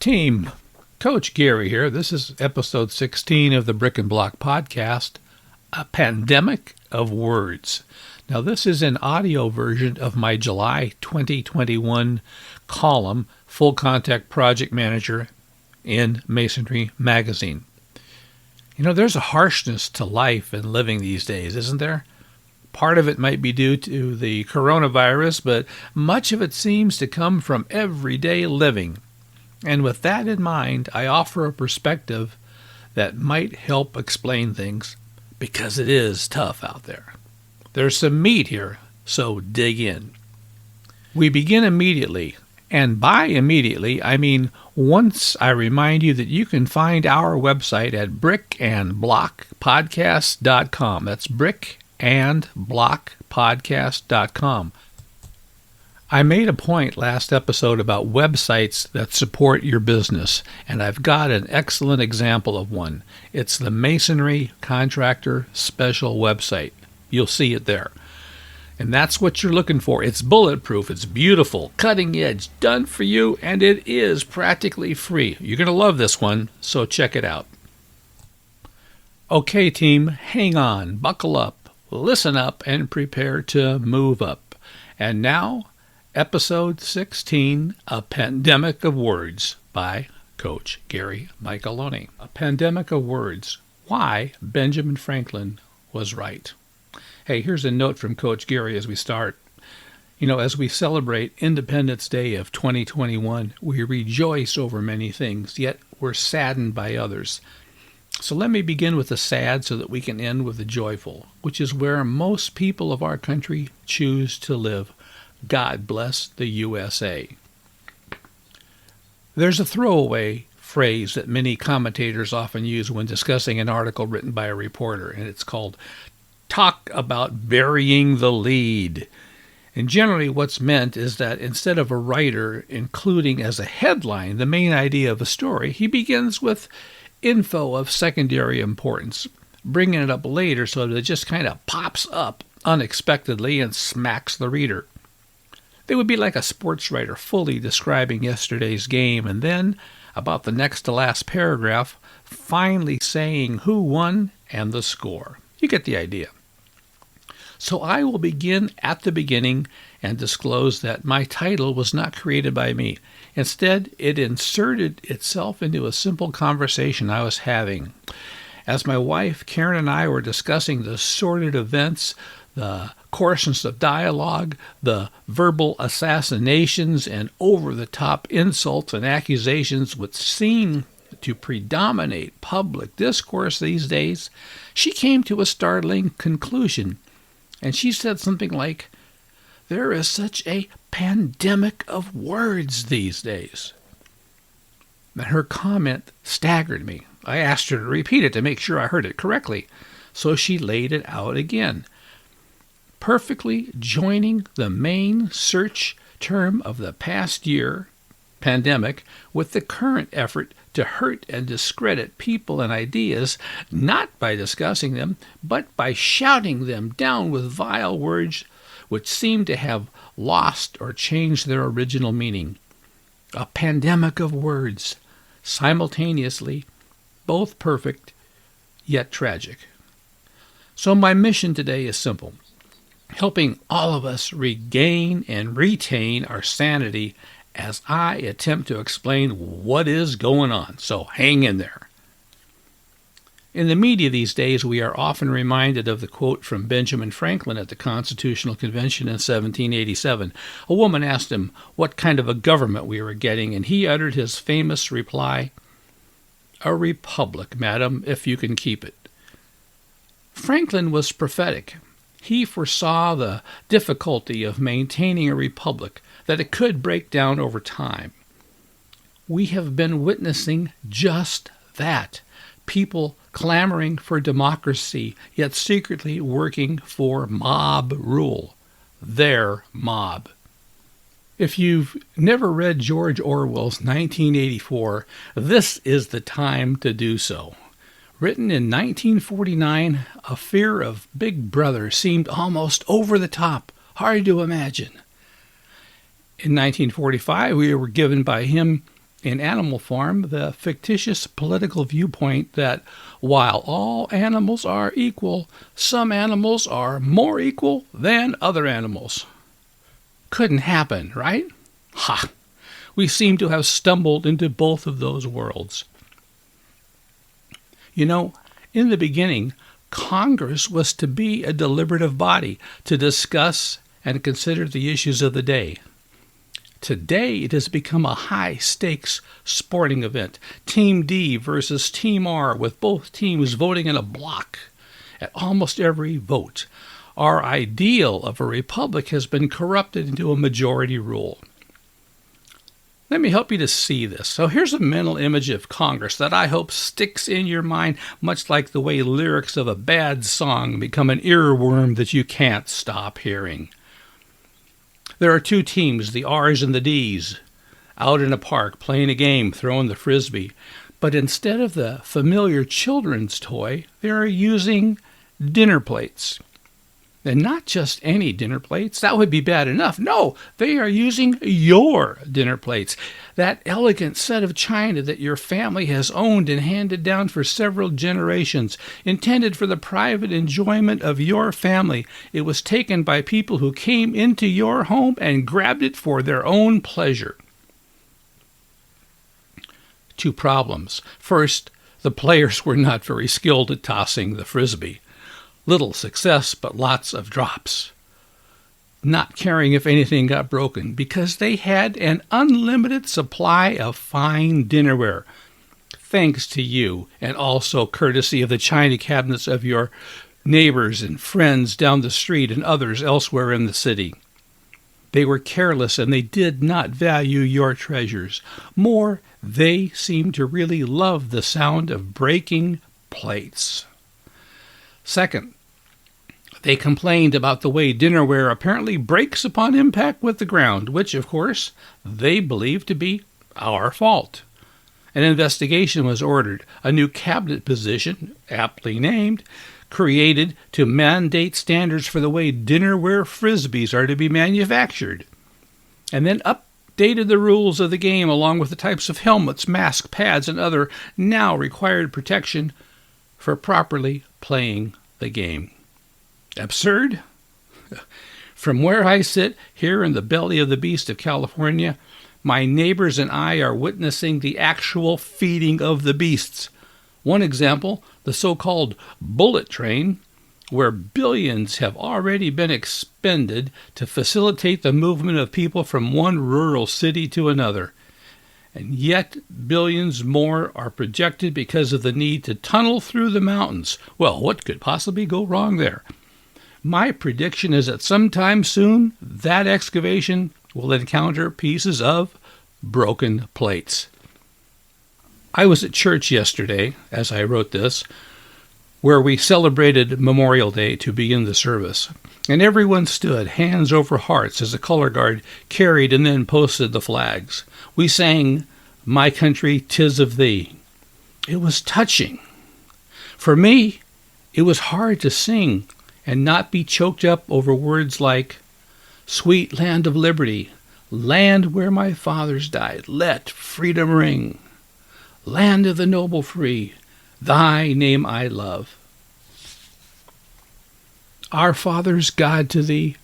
Team, Coach Gary here. This is episode 16 of the Brick and Block podcast, A Pandemic of Words. Now, this is an audio version of my July 2021 column, Full Contact Project Manager in Masonry magazine. You know, there's a harshness to life and living these days, isn't there? Part of it might be due to the coronavirus, but much of it seems to come from everyday living. And with that in mind, I offer a perspective that might help explain things, because it is tough out there. There's some meat here, so dig in. We begin immediately, and by immediately, I mean once I remind you that you can find our website at brickandblockpodcast.com. That's brickandblockpodcast.com. I made a point last episode about websites that support your business, and I've got an excellent example of one. It's the Masonry Contractor Special website. You'll see it there. And that's what you're looking for. It's bulletproof, it's beautiful, cutting edge, done for you, and it is practically free. You're going to love this one, so check it out. Okay, team, hang on, buckle up, listen up, and prepare to move up. And now, Episode 16, A Pandemic of Words by Coach Gary Micheloni. A Pandemic of Words. Why Benjamin Franklin was right. Hey, here's a note from Coach Gary as we start. You know, as we celebrate Independence Day of 2021, we rejoice over many things, yet we're saddened by others. So let me begin with the sad so that we can end with the joyful, which is where most people of our country choose to live. God bless the USA. There's a throwaway phrase that many commentators often use when discussing an article written by a reporter, and it's called, talk about burying the lead. And generally what's meant is that instead of a writer including as a headline the main idea of a story, he begins with info of secondary importance, bringing it up later so that it just kind of pops up unexpectedly and smacks the reader. They would be like a sports writer fully describing yesterday's game and then, about the next to last paragraph, finally saying who won and the score. You get the idea. So I will begin at the beginning and disclose that my title was not created by me. Instead, it inserted itself into a simple conversation I was having. As my wife Karen and I were discussing the sordid events, the coarseness of dialogue, the verbal assassinations and over-the-top insults and accusations which seem to predominate public discourse these days, she came to a startling conclusion. And she said something like, "There is such a pandemic of words these days." And her comment staggered me. I asked her to repeat it to make sure I heard it correctly. So she laid it out again, perfectly joining the main search term of the past year, pandemic, with the current effort to hurt and discredit people and ideas, not by discussing them, but by shouting them down with vile words which seem to have lost or changed their original meaning. A pandemic of words, simultaneously, both perfect, yet tragic. So my mission today is simple. Helping all of us regain and retain our sanity as I attempt to explain what is going on. So hang in there. In the media these days, we are often reminded of the quote from Benjamin Franklin at the Constitutional Convention in 1787. A woman asked him what kind of a government we were getting, and he uttered his famous reply, "A republic, madam, if you can keep it." Franklin was prophetic. He foresaw the difficulty of maintaining a republic, that it could break down over time. We have been witnessing just that. People clamoring for democracy, yet secretly working for mob rule. Their mob. If you've never read George Orwell's 1984, this is the time to do so. Written in 1949, a fear of Big Brother seemed almost over the top, hard to imagine. In 1945, we were given by him In Animal Farm, the fictitious political viewpoint that while all animals are equal, some animals are more equal than other animals. Couldn't happen, right? Ha! We seem to have stumbled into both of those worlds. You know, in the beginning, Congress was to be a deliberative body to discuss and consider the issues of the day. Today, it has become a high-stakes sporting event. Team D versus Team R, with both teams voting in a block at almost every vote. Our ideal of a republic has been corrupted into a majority rule. Let me help you to see this. So here's a mental image of Congress that I hope sticks in your mind, much like the way lyrics of a bad song become an earworm that you can't stop hearing. There are two teams, the R's and the D's, out in a park playing a game, throwing the frisbee. But instead of the familiar children's toy, they are using dinner plates. And not just any dinner plates. That would be bad enough. No, they are using your dinner plates. That elegant set of china that your family has owned and handed down for several generations, intended for the private enjoyment of your family. It was taken by people who came into your home and grabbed it for their own pleasure. Two problems. First, the players were not very skilled at tossing the frisbee. Little success, but lots of drops. Not caring if anything got broken, because they had an unlimited supply of fine dinnerware, thanks to you, and also courtesy of the china cabinets of your neighbors and friends down the street and others elsewhere in the city. They were careless, and they did not value your treasures. More, they seemed to really love the sound of breaking plates. Second, they complained about the way dinnerware apparently breaks upon impact with the ground, which, of course, they believed to be our fault. An investigation was ordered, a new cabinet position, aptly named, created to mandate standards for the way dinnerware frisbees are to be manufactured, and then updated the rules of the game along with the types of helmets, masks, pads, and other now required protection for properly playing the game. Absurd? From where I sit here in the belly of the beast of California, my neighbors and I are witnessing the actual feeding of the beasts. One example, the so-called bullet train, where billions have already been expended to facilitate the movement of people from one rural city to another. And yet billions more are projected because of the need to tunnel through the mountains. Well, what could possibly go wrong there? My prediction is that sometime soon, that excavation will encounter pieces of broken plates. I was at church yesterday, as I wrote this, where we celebrated Memorial Day to begin the service. And everyone stood, hands over hearts, as the color guard carried and then posted the flags. We sang, "My Country, 'Tis of Thee." It was touching. For me, it was hard to sing and not be choked up over words like, "Sweet land of liberty, land where my fathers died, let freedom ring. Land of the noble free, thy name I love. Our fathers, God to thee,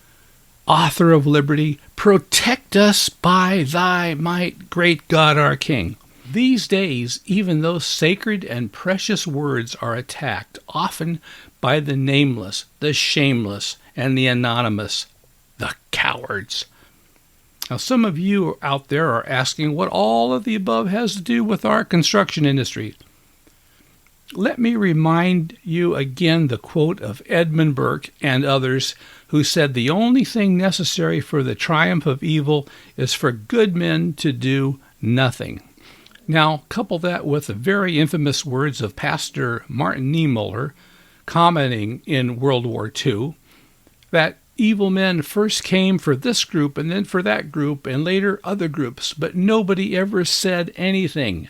author of liberty, protect us by thy might, great God our King." These days, even those sacred and precious words are attacked, often by the nameless, the shameless, and the anonymous, the cowards. Now, some of you out there are asking what all of the above has to do with our construction industry. Let me remind you again the quote of Edmund Burke and others who said the only thing necessary for the triumph of evil is for good men to do nothing. Now, couple that with the very infamous words of Pastor Martin Niemöller, commenting in World War II, that evil men first came for this group and then for that group and later other groups, but nobody ever said anything.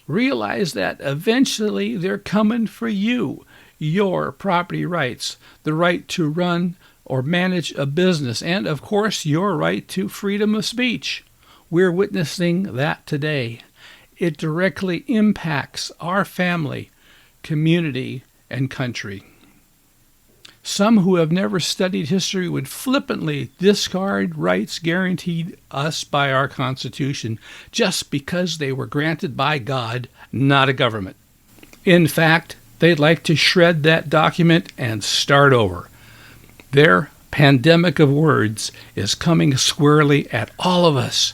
Realize that eventually they're coming for you, your property rights, the right to run or manage a business, and, of course, your right to freedom of speech. We're witnessing that today. It directly impacts our family, community, and country. Some who have never studied history would flippantly discard rights guaranteed us by our Constitution just because they were granted by God, not a government. In fact, they'd like to shred that document and start over. Their pandemic of words is coming squarely at all of us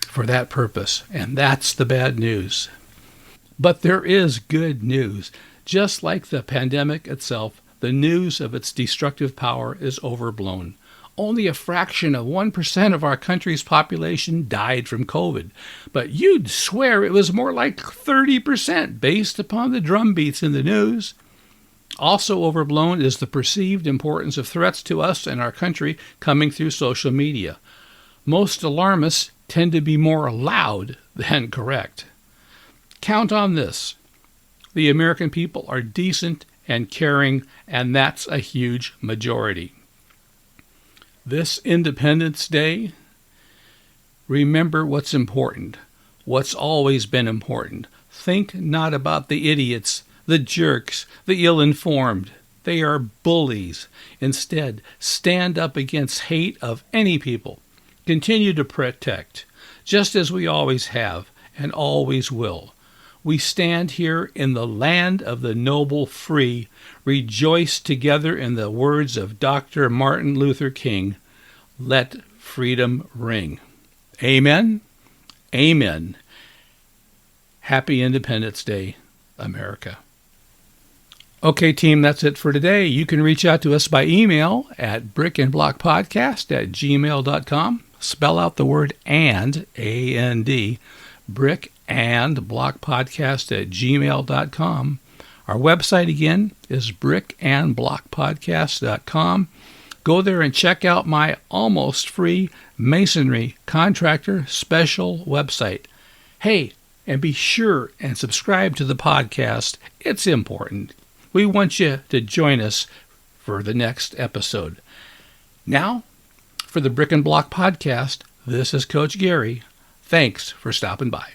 for that purpose, and that's the bad news. But there is good news. Just like the pandemic itself, the news of its destructive power is overblown. Only a fraction of 1% of our country's population died from COVID, but you'd swear it was more like 30% based upon the drumbeats in the news. Also overblown is the perceived importance of threats to us and our country coming through social media. Most alarmists tend to be more loud than correct. Count on this. The American people are decent and caring, and that's a huge majority. This Independence Day, remember what's important, what's always been important. Think not about the idiots, the jerks, the ill-informed. They are bullies. Instead, stand up against hate of any people. Continue to protect, just as we always have and always will. We stand here in the land of the noble free, rejoice together in the words of Dr. Martin Luther King, let freedom ring. Amen? Amen. Happy Independence Day, America. Okay, team, that's it for today. You can reach out to us by email at brickandblockpodcast@gmail.com. Spell out the word and, A-N-D, brickandblockpodcast@gmail.com. Our website again is brickandblockpodcast.com. Go there and check out my almost free Masonry Contractor Special website. Hey, and be sure and subscribe to the podcast. It's important. We want you to join us for the next episode. Now, for the Brick and Block Podcast, this is Coach Gary. Thanks for stopping by.